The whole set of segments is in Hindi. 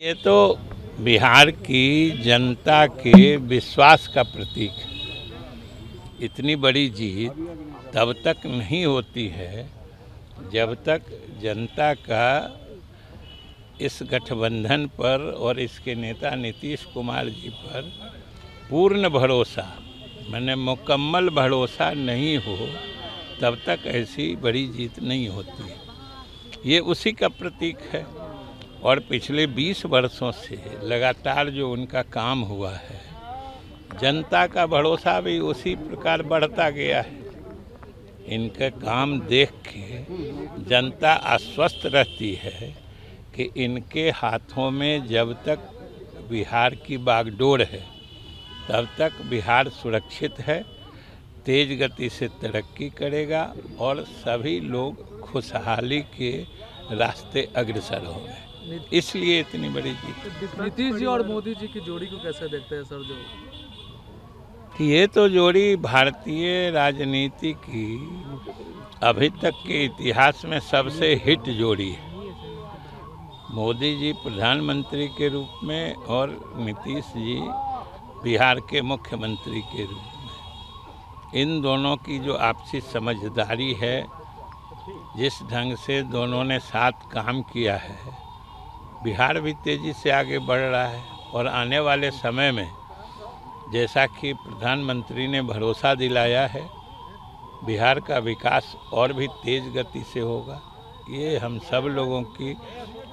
ये तो बिहार की जनता के विश्वास का प्रतीक है। इतनी बड़ी जीत तब तक नहीं होती है जब तक जनता का इस गठबंधन पर और इसके नेता नीतीश कुमार जी पर पूर्ण भरोसा, मैंने मुकम्मल भरोसा नहीं हो, तब तक ऐसी बड़ी जीत नहीं होती है। ये उसी का प्रतीक है और पिछले 20 वर्षों से लगातार जो उनका काम हुआ है, जनता का भरोसा भी उसी प्रकार बढ़ता गया है। इनका काम देख के जनता आश्वस्त रहती है कि इनके हाथों में जब तक बिहार की बागडोर है तब तक बिहार सुरक्षित है, तेज गति से तरक्की करेगा और सभी लोग खुशहाली के रास्ते अग्रसर होंगे। इसलिए इतनी बड़ी जीत। नीतीश जी और मोदी जी की जोड़ी को कैसे देखते हैं सर? ये तो जोड़ी भारतीय राजनीति की अभी तक के इतिहास में सबसे हिट जोड़ी है। मोदी जी प्रधानमंत्री के रूप में और नीतीश जी बिहार के मुख्यमंत्री के रूप में। इन दोनों की जो आपसी समझदारी है, जिस ढंग से दोनों ने साथ काम किया है, बिहार भी तेज़ी से आगे बढ़ रहा है और आने वाले समय में जैसा कि प्रधानमंत्री ने भरोसा दिलाया है, बिहार का विकास और भी तेज़ गति से होगा। ये हम सब लोगों की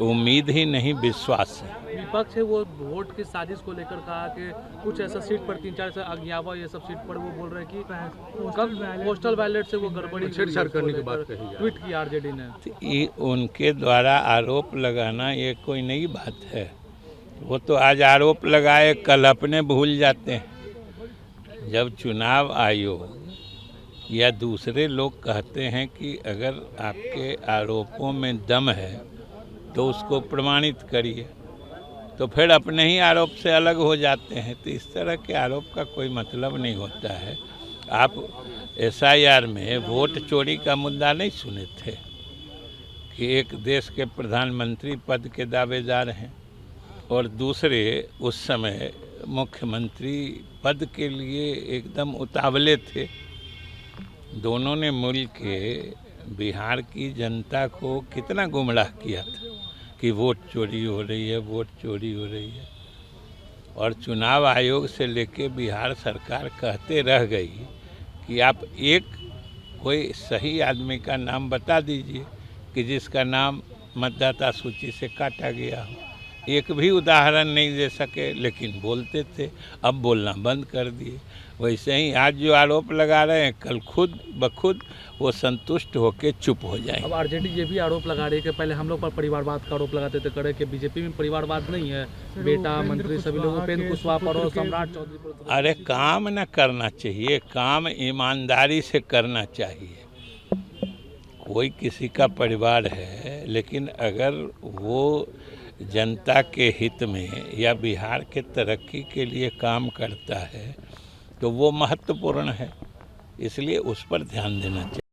उम्मीद ही नहीं, विश्वास है। विपक्ष है वो वोट की साजिश को लेकर कहा कि कुछ ऐसा सीट पर 3-4 अज्ञावा ये सब सीट पर वो बोल रहे हैं कि पोस्टल बैलेट से वो गड़बड़ी छेड़छाड़ करने की बात कही, ट्वीट की आरजेडी ने। तो ये उनके द्वारा आरोप लगाना ये कोई नई बात है। वो तो आज आरोप लगाए, कल अपने भूल जाते हैं। जब चुनाव आयोग या दूसरे लोग कहते हैं कि अगर आपके आरोपों में दम है तो उसको प्रमाणित करिए, तो फिर अपने ही आरोप से अलग हो जाते हैं। तो इस तरह के आरोप का कोई मतलब नहीं होता है। आप SIR में वोट चोरी का मुद्दा नहीं सुने थे कि एक देश के प्रधानमंत्री पद के दावेदार हैं और दूसरे उस समय मुख्यमंत्री पद के लिए एकदम उतावले थे। दोनों ने मिल के बिहार की जनता को कितना गुमराह किया था कि वोट चोरी हो रही है, वोट चोरी हो रही है। और चुनाव आयोग से लेके बिहार सरकार कहते रह गई कि आप एक कोई सही आदमी का नाम बता दीजिए कि जिसका नाम मतदाता सूची से काटा गया हो। एक भी उदाहरण नहीं दे सके, लेकिन बोलते थे। अब बोलना बंद कर दिए। वैसे ही आज जो आरोप लगा रहे हैं, कल खुद बखुद वो संतुष्ट होकर चुप हो जाएंगे। अब आरजेडी ये भी आरोप लगा रही है कि पहले हम लोग पर परिवारवाद का आरोप लगाते थे, करे कि बीजेपी में परिवारवाद नहीं है, बेटा मंत्री सभी लोग उपेंद्र कुशवाहा पर और सम्राट चौधरी पर। अरे काम न करना चाहिए, काम ईमानदारी से करना चाहिए। कोई किसी का परिवार है, लेकिन अगर वो जनता के हित में या बिहार के तरक्की के लिए काम करता है तो वो महत्वपूर्ण है, इसलिए उस पर ध्यान देना चाहिए।